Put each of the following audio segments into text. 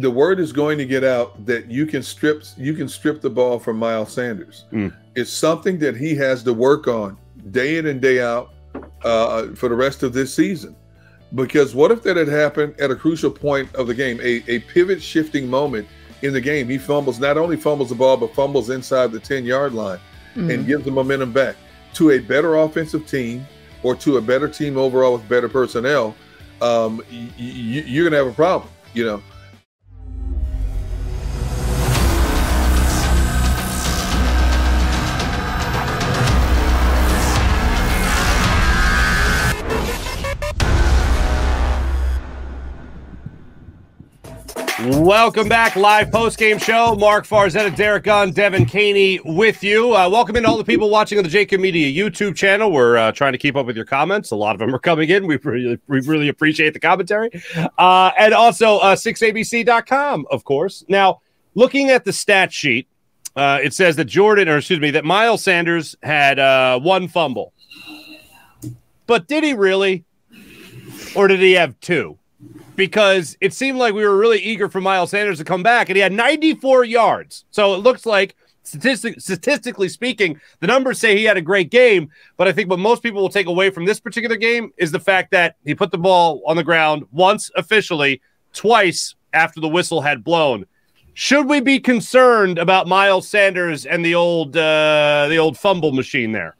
the word is going to get out that you can strip the ball from Miles Sanders. It's something that he has to work on day in and day out for the rest of this season. Because what if that had happened at a crucial point of the game, a pivot shifting moment in the game? He not only fumbles the ball, but fumbles inside the 10-yard line and gives the momentum back to a better offensive team or to a better team overall with better personnel. You're going to have a problem, you know. Welcome back, live postgame show. Marc Farzetta, Derrick Gunn, Devan Kaney with you. Welcome in all the people watching on the JAKIB Media YouTube channel. We're trying to keep up with your comments. A lot of them are coming in. We really appreciate the commentary. And also 6abc.com, of course. Now, looking at the stat sheet, it says that that Miles Sanders had one fumble. But did he really? Or did he have two? Because it seemed like we were really eager for Miles Sanders to come back, and he had 94 yards. So it looks like, statistically speaking, the numbers say he had a great game, but I think what most people will take away from this particular game is the fact that he put the ball on the ground once officially, twice after the whistle had blown. Should we be concerned about Miles Sanders and the old fumble machine there?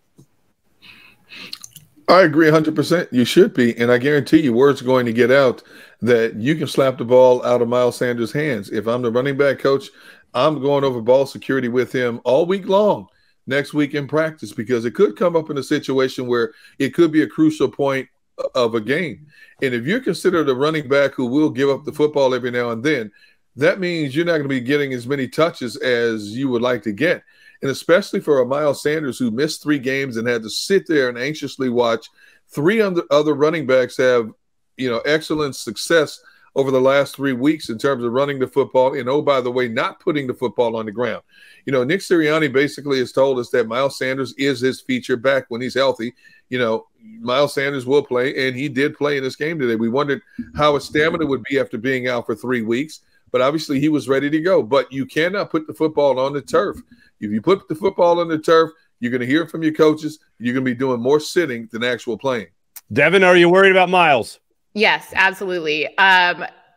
I agree 100%. You should be, and I guarantee you word's going to get out that you can slap the ball out of Miles Sanders' hands. If I'm the running back coach, I'm going over ball security with him all week long next week in practice, because it could come up in a situation where it could be a crucial point of a game. And if you're considered a running back who will give up the football every now and then, that means you're not going to be getting as many touches as you would like to get. And especially for a Miles Sanders who missed 3 games and had to sit there and anxiously watch 3 other running backs have, excellent success over the last 3 weeks in terms of running the football. And, oh, by the way, not putting the football on the ground. Nick Sirianni basically has told us that Miles Sanders is his feature back when he's healthy. Miles Sanders will play, and he did play in this game today. We wondered how his stamina would be after being out for 3 weeks, but obviously he was ready to go. But you cannot put the football on the turf. If you put the football on the turf, you're going to hear from your coaches. You're going to be doing more sitting than actual playing. Devin, are you worried about Miles? Yes, absolutely.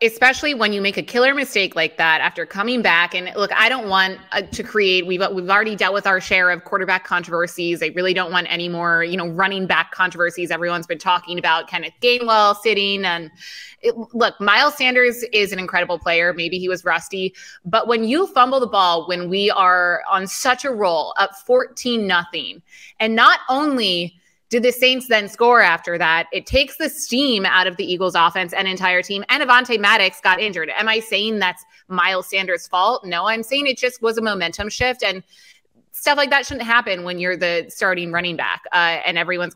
Especially when you make a killer mistake like that after coming back. And look, I don't want to create, we've already dealt with our share of quarterback controversies. I really don't want any more, running back controversies. Everyone's been talking about Kenneth Gainwell sitting. And look, Miles Sanders is an incredible player. Maybe he was rusty, but when you fumble the ball, when we are on such a roll, up 14-0, and not only did the Saints then score after that, it takes the steam out of the Eagles offense and entire team. And Avonte Maddox got injured. Am I saying that's Miles Sanders' fault? No, I'm saying it just was a momentum shift, and stuff like that shouldn't happen when you're the starting running back. And everyone's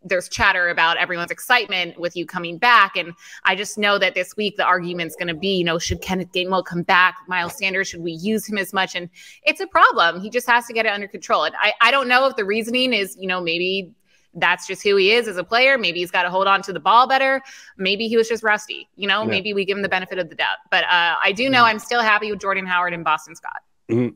there's chatter about everyone's excitement with you coming back. And I just know that this week the argument's going to be, should Kenneth Gainwell come back? Miles Sanders, should we use him as much? And it's a problem. He just has to get it under control. And I don't know if the reasoning is, maybe that's just who he is as a player. Maybe he's got to hold on to the ball better. Maybe he was just rusty. Maybe we give him the benefit of the doubt. But I do know I'm still happy with Jordan Howard and Boston Scott.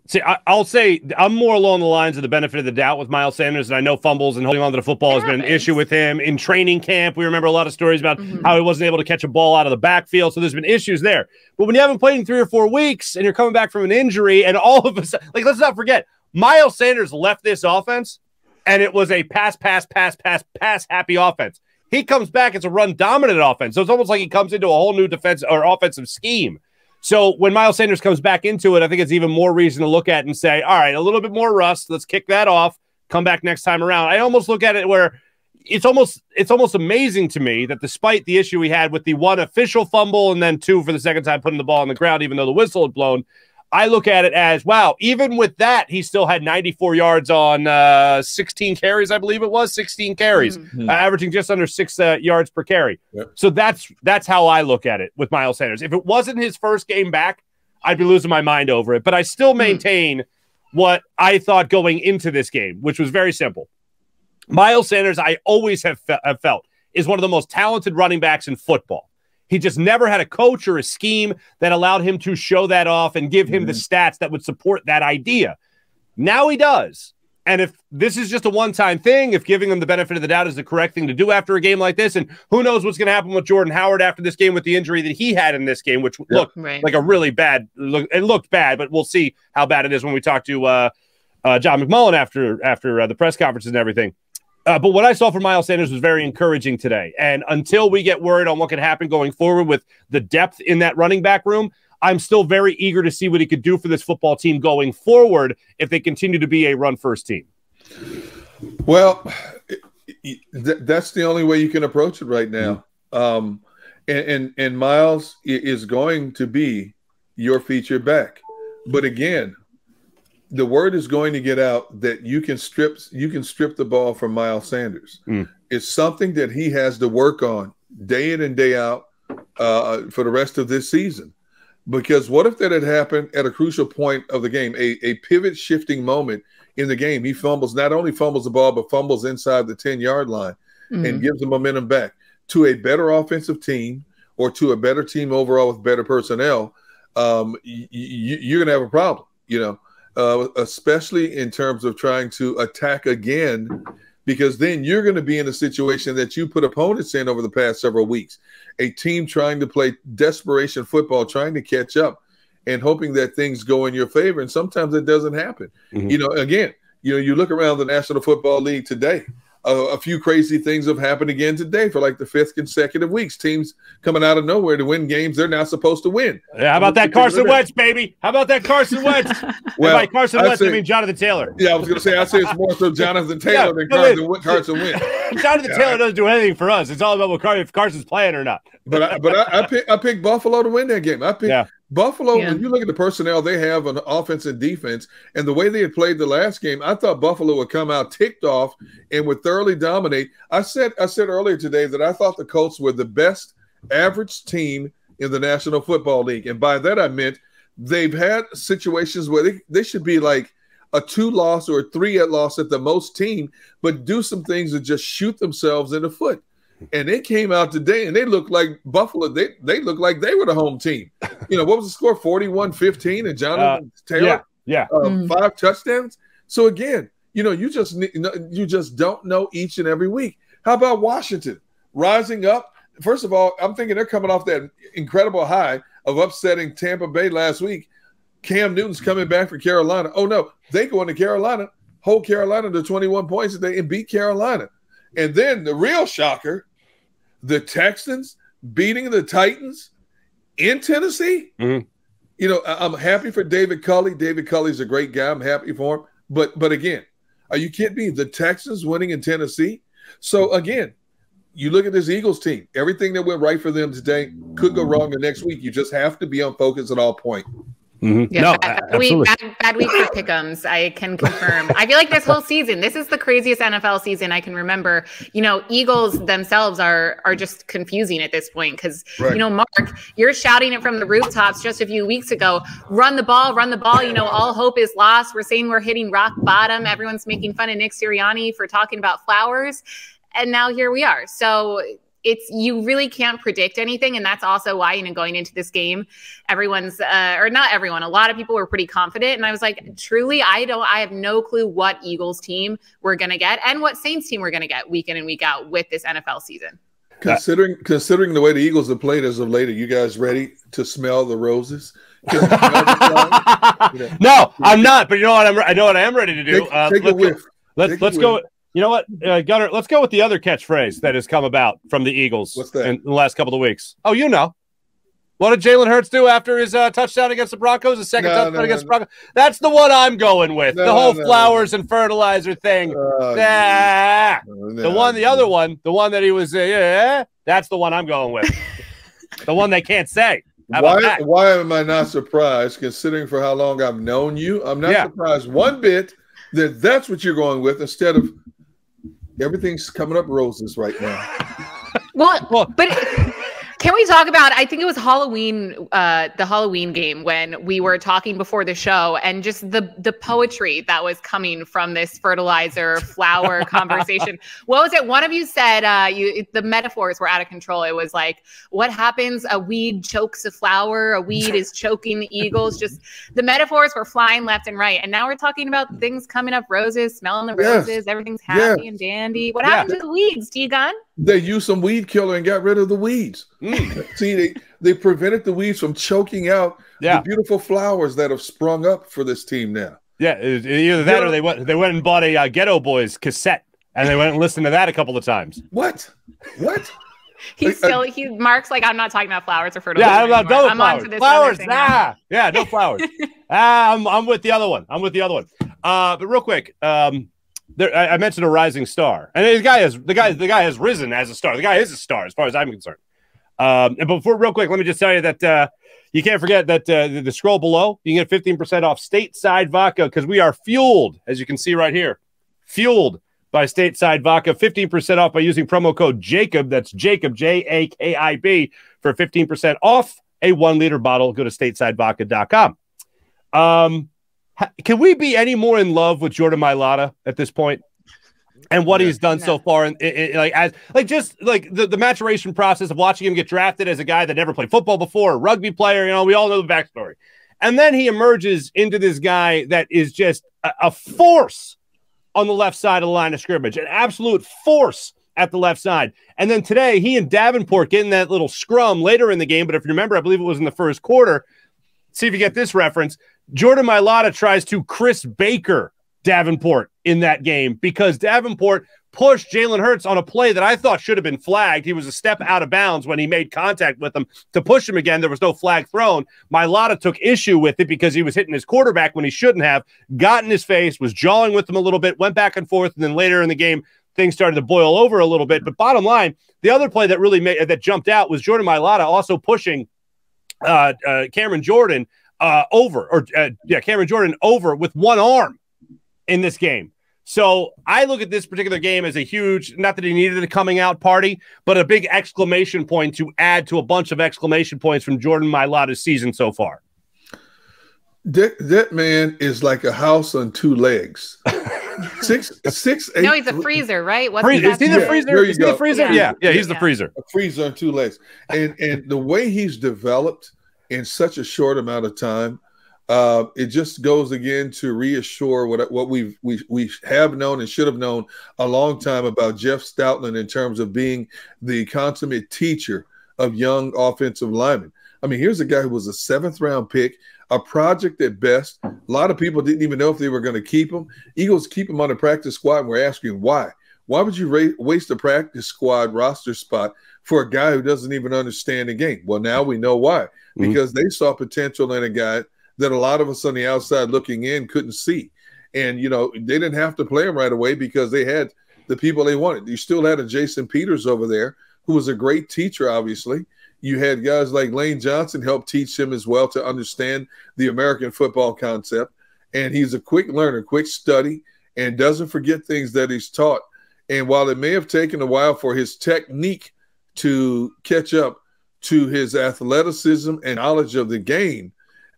See, I'll say I'm more along the lines of the benefit of the doubt with Miles Sanders, and I know fumbles and holding on to the football has been an issue with him in training camp. We remember a lot of stories about how he wasn't able to catch a ball out of the backfield, so there's been issues there. But when you haven't played in 3 or 4 weeks and you're coming back from an injury, and all of a sudden, let's not forget, Miles Sanders left this offense, and it was a pass happy offense. He comes back, it's a run dominant offense. So it's almost like he comes into a whole new defense or offensive scheme. So when Miles Sanders comes back into it, I think it's even more reason to look at and say, all right, a little bit more rust. Let's kick that off. Come back next time around. I almost look at it where it's almost amazing to me that despite the issue we had with the 1 official fumble and then 2 for the second time putting the ball on the ground, even though the whistle had blown, I look at it as, wow, even with that, he still had 94 yards on 16 carries, I believe it was, 16 carries, averaging just under 6 yards per carry. Yep. So that's how I look at it with Miles Sanders. If it wasn't his first game back, I'd be losing my mind over it. But I still maintain what I thought going into this game, which was very simple. Miles Sanders, I always have felt, is one of the most talented running backs in football. He just never had a coach or a scheme that allowed him to show that off and give him the stats that would support that idea. Now he does. And if this is just a one-time thing, if giving him the benefit of the doubt is the correct thing to do after a game like this, and who knows what's going to happen with Jordan Howard after this game with the injury that he had in this game, which looked like a really bad look. It looked bad, but we'll see how bad it is when we talk to John McMullen after the press conferences and everything. But what I saw from Miles Sanders was very encouraging today. And until we get word on what can happen going forward with the depth in that running back room, I'm still very eager to see what he could do for this football team going forward if they continue to be a run-first team. Well, that's the only way you can approach it right now. And Miles is going to be your feature back. But again, the word is going to get out that you can strip the ball from Miles Sanders. It's something that he has to work on day in and day out for the rest of this season. Because what if that had happened at a crucial point of the game, a pivot shifting moment in the game? He not only fumbles the ball, but fumbles inside the 10-yard line and gives the momentum back to a better offensive team or to a better team overall with better personnel. You're going to have a problem, especially in terms of trying to attack again, because then you're going to be in a situation that you put opponents in over the past several weeks, a team trying to play desperation football, trying to catch up and hoping that things go in your favor. And sometimes it doesn't happen. Again, you look around the National Football League today, a few crazy things have happened again today for like the 5th consecutive weeks. Teams coming out of nowhere to win games they're not supposed to win. Yeah, how about that Carson Wentz, baby? How about that Carson Wentz? Well, by Carson Wentz, I mean Jonathan Taylor. Yeah, I was going to say, I'd say it's more so Jonathan Taylor than Carson Wentz. Jonathan Taylor doesn't do anything for us. It's all about if Carson's playing or not. But I picked Buffalo to win that game. I picked Buffalo. When you look at the personnel they have on offense and defense, and the way they had played the last game, I thought Buffalo would come out ticked off and would thoroughly dominate. I said earlier today that I thought the Colts were the best average team in the National Football League, and by that I meant they've had situations where they should be like a 2-loss or a 3-loss at the most team, but do some things and just shoot themselves in the foot. And they came out today and they looked like Buffalo. They looked like they were the home team. What was the score? 41-15 and Jonathan Taylor, 5 touchdowns. So again, you just don't know each and every week. How about Washington rising up? First of all, I'm thinking they're coming off that incredible high of upsetting Tampa Bay last week. Cam Newton's coming back for Carolina. Oh no, they go into Carolina, hold Carolina to 21 points today and beat Carolina. And then the real shocker, the Texans beating the Titans in Tennessee. I'm happy for David Culley. David Culley's a great guy. I'm happy for him. But again, are you kidding me? The Texans winning in Tennessee? So again, you look at this Eagles team. Everything that went right for them today could go wrong the next week. You just have to be on focus at all points. Yeah, bad week for pick'ems. I can confirm. I feel like this whole season, this is the craziest NFL season I can remember. Eagles themselves are just confusing at this point because, Mark, you're shouting it from the rooftops just a few weeks ago. Run the ball. All hope is lost. We're saying we're hitting rock bottom. Everyone's making fun of Nick Sirianni for talking about flowers. And now here we are. So you really can't predict anything. And that's also why, going into this game, everyone's, or not everyone, a lot of people were pretty confident. And I was like, truly, I have no clue what Eagles team we're going to get and what Saints team we're going to get week in and week out with this NFL season. Considering the way the Eagles have played as of late, are you guys ready to smell the roses? No, I'm not. But I know what I am ready to do. Take a whiff. Let's go. You know what, Gunnar, let's go with the other catchphrase that has come about from the Eagles in the last couple of weeks. Oh, what did Jalen Hurts do after his touchdown against the Broncos, his second touchdown against the Broncos? That's the one I'm going with, the whole flowers and fertilizer thing. The other one, the one that he was, that's the one I'm going with. The one they can't say. Why am I not surprised, considering for how long I've known you? I'm not surprised one bit that's what you're going with instead of everything's coming up roses right now. Well, but can we talk about, I think it was Halloween, the Halloween game, when we were talking before the show, and just the poetry that was coming from this fertilizer flower conversation. What was it? One of you said the metaphors were out of control. It was like, what happens? A weed chokes a flower. A weed is choking the Eagles. Just the metaphors were flying left and right. And now we're talking about things coming up, roses, smelling the roses. Everything's happy and dandy. What happened to the weeds, D-Gun? They used some weed killer and got rid of the weeds. See, they prevented the weeds from choking out the beautiful flowers that have sprung up for this team now. Yeah, either that or they went and bought a Ghetto Boys cassette, and they went and listened to that a couple of times. What? Mark's like, I'm not talking about flowers or fertilizer. Yeah, I'm not done with I'm flowers. On to this flowers, yeah, no flowers. I'm with the other one. But real quick, I mentioned a rising star, and the guy has risen as a star. The guy is a star, as far as I'm concerned. And before, real quick, let me just tell you that you can't forget that the scroll below, you can get 15% off Stateside Vodka, because we are fueled, as you can see right here, fueled by Stateside Vodka. 15% off by using promo code JAKIB. That's JAKIB, JAKIB, for 15% off a 1 liter bottle. Go to statesidevodka.com. Can we be any more in love with Jordan Mailata at this point, and what he's done so far? And the maturation process of watching him get drafted as a guy that never played football before, a rugby player, we all know the backstory. And then he emerges into this guy that is just a force on the left side of the line of scrimmage, an absolute force at the left side. And then today, he and Davenport get in that little scrum later in the game. But if you remember, I believe it was in the first quarter. See if you get this reference. Jordan Mailata tries to Chris Baker Davenport in that game, because Davenport pushed Jalen Hurts on a play that I thought should have been flagged. He was a step out of bounds when he made contact with him to push him again. There was no flag thrown. Mailata took issue with it because he was hitting his quarterback when he shouldn't have, got in his face, was jawing with him a little bit, went back and forth, and then later in the game, things started to boil over a little bit. But bottom line, the other play that really that jumped out was Jordan Mailata also pushing Cameron Jordan Cameron Jordan over with one arm in this game. So I look at this particular game as a huge, not that he needed a coming out party, but a big exclamation point to add to a bunch of exclamation points from Jordan Mailata's season so far. That man is like a house on two legs. 6'8". No, he's a freezer, right? Is he the freezer? Is he the freezer? Yeah, he's the freezer. A freezer on two legs. And the way he's developed in such a short amount of time, it just goes again to reassure what we have known and should have known a long time about Jeff Stoutland in terms of being the consummate teacher of young offensive linemen. I mean, here's a guy who was a 7th-round pick, a project at best. A lot of people didn't even know if they were going to keep him. Eagles keep him on the practice squad, and we're asking why. Why would you waste a practice squad roster spot for a guy who doesn't even understand the game? Well, now we know why. Because they saw potential in a guy that a lot of us on the outside looking in couldn't see. And, they didn't have to play him right away because they had the people they wanted. You still had a Jason Peters over there who was a great teacher, obviously. You had guys like Lane Johnson help teach him as well to understand the American football concept. And he's a quick learner, quick study, and doesn't forget things that he's taught. And while it may have taken a while for his technique to catch up to his athleticism and knowledge of the game,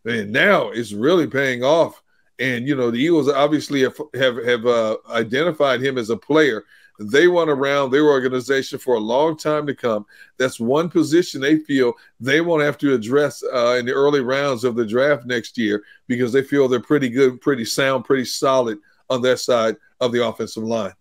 and now it's really paying off. And, the Eagles obviously have identified him as a player they want around their organization for a long time to come. That's one position they feel they won't have to address in the early rounds of the draft next year, because they feel they're pretty good, pretty sound, pretty solid on that side of the offensive line.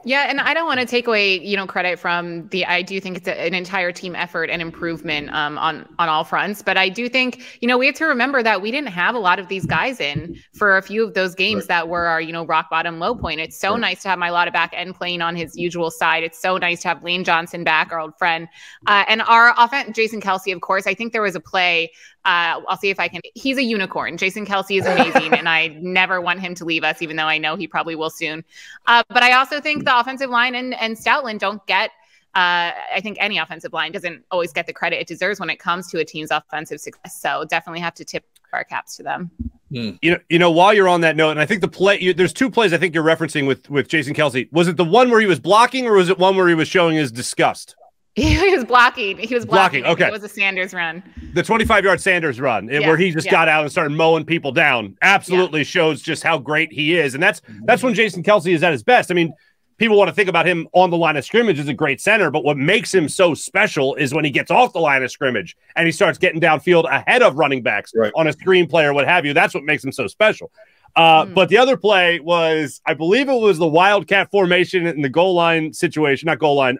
Yeah, and I don't want to take away, credit from I do think it's an entire team effort and improvement on all fronts. But I do think, we have to remember that we didn't have a lot of these guys in for a few of those games that were our, rock bottom low point. It's so nice to have Mailata back and playing on his usual side. It's so nice to have Lane Johnson back, our old friend. And our offense, Jason Kelce, of course. I think there was a play. I'll see if I can. He's a unicorn. Jason Kelce is amazing, and I never want him to leave us, even though I know he probably will soon. But I also think the offensive line and Stoutland don't get, I think any offensive line doesn't always get the credit it deserves when it comes to a team's offensive success. So definitely have to tip our caps to them. While you're on that note, and I think the play, there's two plays I think you're referencing with Jason Kelce. Was it the one where he was blocking, or was it one where he was showing his disgust? He was blocking. He was blocking. Okay. It was a Sanders run. The 25-yard Sanders run, where he just got out and started mowing people down, absolutely shows just how great he is. And that's when Jason Kelce is at his best. I mean, people want to think about him on the line of scrimmage as a great center, but what makes him so special is when he gets off the line of scrimmage and he starts getting downfield ahead of running backs on a screen play or what have you. That's what makes him so special. But the other play was, I believe it was the Wildcat formation in the goal line situation, not goal line,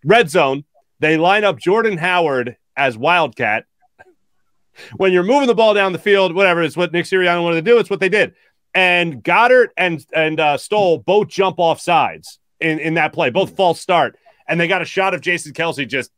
red zone. They line up Jordan Howard as Wildcat. When you're moving the ball down the field, whatever, it's what Nick Sirianni wanted to do. It's what they did. And Goddard and Stoll both jump off sides in that play, both false start. And they got a shot of Jason Kelce just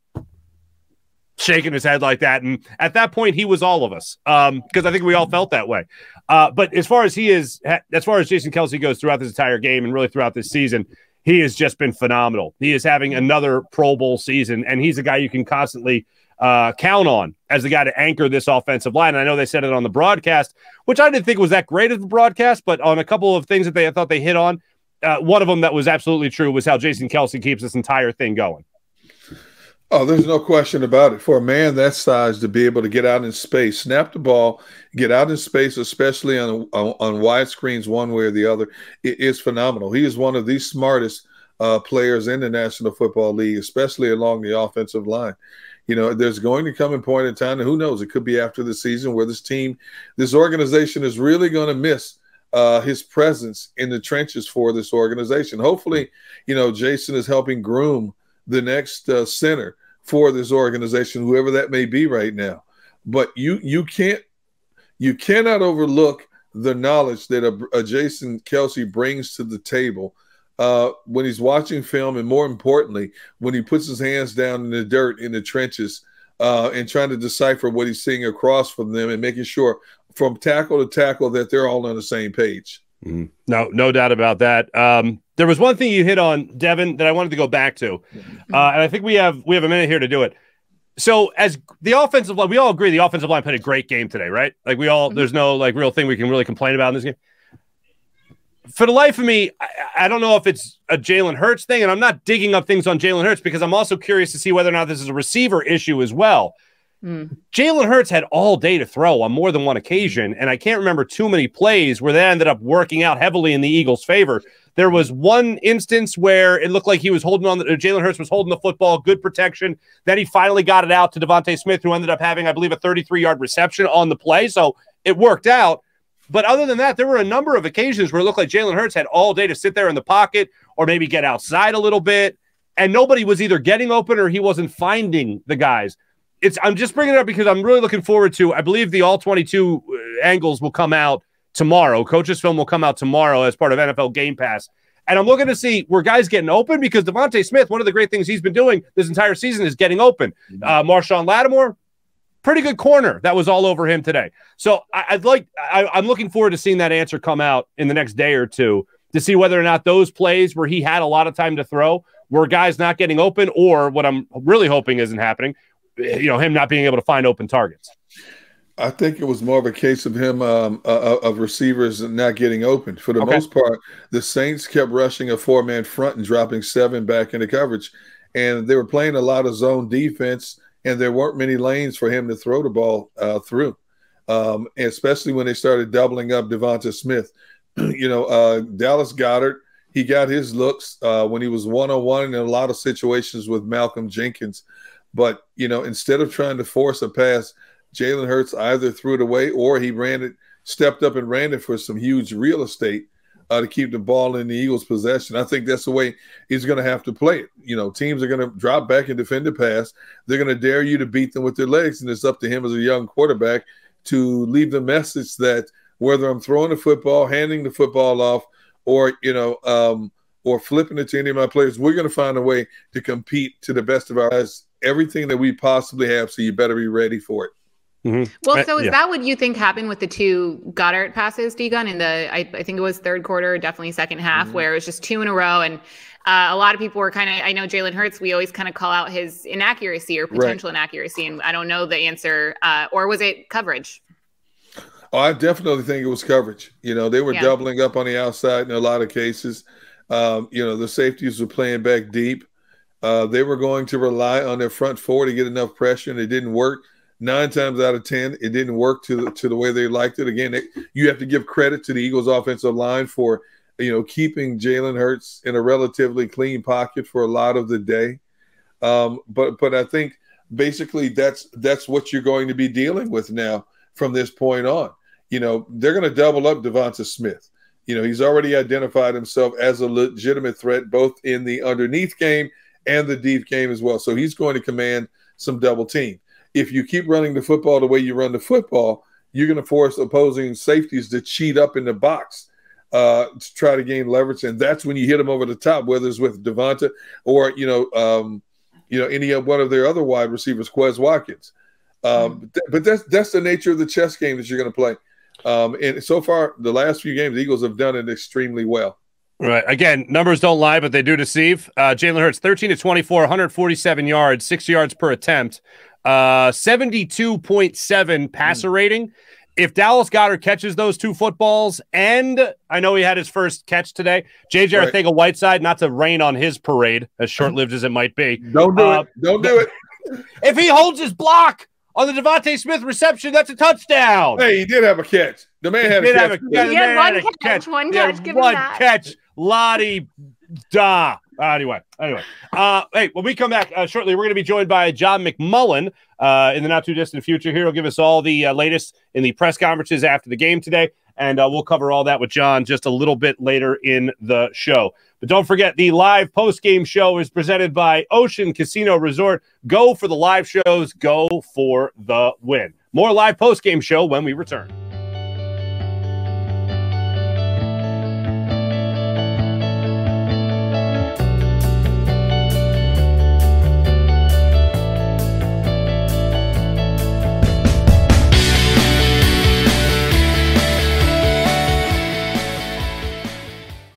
shaking his head like that. And at that point, he was all of us, because I think we all felt that way. But as far as Jason Kelce goes throughout this entire game and really throughout this season, he has just been phenomenal. He is having another Pro Bowl season, and he's a guy you can constantly count on as the guy to anchor this offensive line. And I know they said it on the broadcast, which I didn't think was that great of the broadcast, but on a couple of things that I thought they hit on, one of them that was absolutely true was how Jason Kelce keeps this entire thing going. Oh, there's no question about it. For a man that size to be able to get out in space, snap the ball, get out in space, especially on wide screens one way or the other, it is phenomenal. He is one of the smartest players in the National Football League, especially along the offensive line. You know, there's going to come a point in time, and who knows, it could be after the season, where this organization is really going to miss his presence in the trenches for this organization. Hopefully, you know, Jason is helping groom the next center for this organization, whoever that may be right now. But you cannot overlook the knowledge that a Jason Kelce brings to the table when he's watching film, and more importantly, when he puts his hands down in the dirt in the trenches and trying to decipher what he's seeing across from them and making sure from tackle to tackle that they're all on the same page. No doubt about that. There was one thing you hit on, Devan, that I wanted to go back to, and I think we have a minute here to do it. So, as the offensive line, we all agree the offensive line played a great game today, right? Like there's no real thing we can really complain about in this game. For the life of me, I don't know if it's a Jalen Hurts thing, and I'm not digging up things on Jalen Hurts because I'm also curious to see whether or not this is a receiver issue as well. Jalen Hurts had all day to throw on more than one occasion, and I can't remember too many plays where that ended up working out heavily in the Eagles' favor. There was one instance where it looked like he was holding on. Jalen Hurts was holding the football, good protection. Then he finally got it out to Devontae Smith, who ended up having, I believe, a 33-yard reception on the play. So it worked out. But other than that, there were a number of occasions where it looked like Jalen Hurts had all day to sit there in the pocket or maybe get outside a little bit, and nobody was either getting open or he wasn't finding the guys. I'm just bringing it up because I'm really looking forward to, I believe the all 22 angles will come out tomorrow. Coach's film will come out tomorrow as part of NFL Game Pass. And I'm looking to see where guys getting open, because Devontae Smith, one of the great things he's been doing this entire season is getting open. Marshawn Lattimore, pretty good corner. That was all over him today. So I'm looking forward to seeing that answer come out in the next day or two to see whether or not those plays where he had a lot of time to throw were guys not getting open, or what I'm really hoping isn't happening, him not being able to find open targets. I think it was more of a case of him of receivers not getting open. For the most part, the Saints kept rushing a 4-man front and dropping 7 back into coverage, and they were playing a lot of zone defense, and there weren't many lanes for him to throw the ball through, especially when they started doubling up Devonta Smith. Dallas Goedert, he got his looks when he was one-on-one in a lot of situations with Malcolm Jenkins. But, instead of trying to force a pass, Jalen Hurts either threw it away or he stepped up and ran it for some huge real estate to keep the ball in the Eagles' possession. I think that's the way he's going to have to play it. Teams are going to drop back and defend the pass. They're going to dare you to beat them with their legs, and it's up to him as a young quarterback to leave the message that whether I'm throwing the football, handing the football off, or flipping it to any of my players, we're going to find a way to compete to the best of our guys, everything that we possibly have, so you better be ready for it. Well, so is that what you think happened with the 2 Goddard passes, D-Gun, in the, I think it was third quarter, definitely second half, where it was just 2 in a row, and a lot of people were I know Jalen Hurts, we always kind of call out his inaccuracy or potential inaccuracy, and I don't know the answer, or was it coverage? Oh, I definitely think it was coverage. They were doubling up on the outside in a lot of cases. The safeties were playing back deep. They were going to rely on their front four to get enough pressure, and it didn't work. 9 times out of 10, it didn't work to the way they liked it. Again, you have to give credit to the Eagles offensive line for, keeping Jalen Hurts in a relatively clean pocket for a lot of the day. But I think basically that's what you're going to be dealing with now from this point on. They're going to double up Devonta Smith. He's already identified himself as a legitimate threat, both in the underneath game and the deep game as well. So he's going to command some double team. If you keep running the football the way you run the football, you're going to force opposing safeties to cheat up in the box to try to gain leverage. And that's when you hit them over the top, whether it's with Devonta or, any one of their other wide receivers, Quez Watkins. But that's the nature of the chess game that you're going to play. And so far, the last few games, the Eagles have done it extremely well. Right. Again, numbers don't lie, but they do deceive. Jalen Hurts, 13 to 24, 147 yards, 6 yards per attempt, 72.7 passer rating. If Dallas Goedert catches those 2 footballs, and I know he had his first catch today, J.J. Right. Arcega-Whiteside, not to rain on his parade, as short-lived as it might be. Don't do it. Don't do it. If he holds his block on the Devontae Smith reception, that's a touchdown. Hey, he did have a catch. The man had a catch. He had one catch. One catch. Give him that. Catch. Lottie da. Anyway. Hey, when we come back shortly, we're going to be joined by John McMullen in the not-too-distant future. Here, he'll give us all the latest in the press conferences after the game today, and we'll cover all that with John just a little bit later in the show. But don't forget, the live post-game show is presented by Ocean Casino Resort. Go for the live shows. Go for the win. More live post-game show when we return.